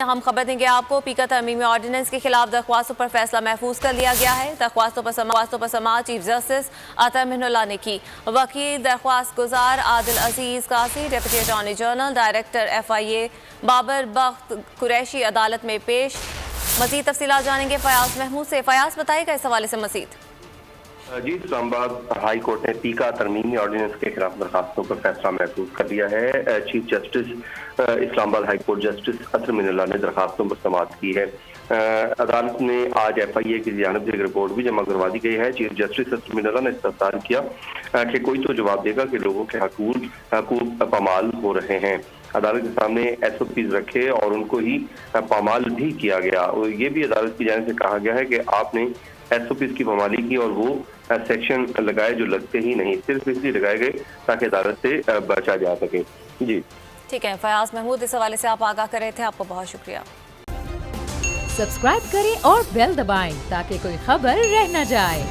ہم خبر دیں گے آپ کو پی کا ترمیمی آرڈیننس کے خلاف درخواستوں پر فیصلہ محفوظ کر لیا گیا ہے۔ درخواستوں پر سماعت چیف جسٹس عطا منہ اللہ نے کی۔ وکیل درخواست گزار عادل عزیز قاضی، deputy attorney general, director FIA Babar بخت قریشی عدالت میں پیش۔ مزید تفصیلات جانیں گے فیاض محمود سے۔ فیاض بتائیے گا اس حوالے سے مزید۔ جی، اسلام آباد ہائی کورٹ نے پی کا ترمیمی آرڈیننس کے خلاف درخواستوں پر فیصلہ محفوظ کر دیا ہے۔ چیف جسٹس اسلام آباد ہائی کورٹ جسٹس عطا منہ اللہ نے درخواستوں پر سماعت کی ہے۔ عدالت نے آج FIA کی جانب سے ایک رپورٹ بھی جمع کروا دی گئی ہے۔ چیف جسٹس عطا منہ اللہ نے استفسار کیا کہ کوئی تو جواب دے گا کہ لوگوں کے حقوق پامال ہو رہے ہیں۔ عدالت کے سامنے SOPs رکھے اور ان کو ہی پامال بھی کیا گیا۔ اور یہ بھی عدالت کی جانب سے کہا گیا ہے کہ آپ نے SOPs کی پامالی کی اور وہ سیکشن لگائے جو لگتے ہی نہیں، صرف اس لیے لگائے گئے تاکہ عدالت سے بچا جا سکے۔ جی ٹھیک ہے فیاض محمود، اس حوالے سے آپ آگاہ کر رہے تھے، آپ کو بہت شکریہ۔ سبسکرائب کریں اور بیل دبائیں تاکہ کوئی خبر رہ نہ جائے۔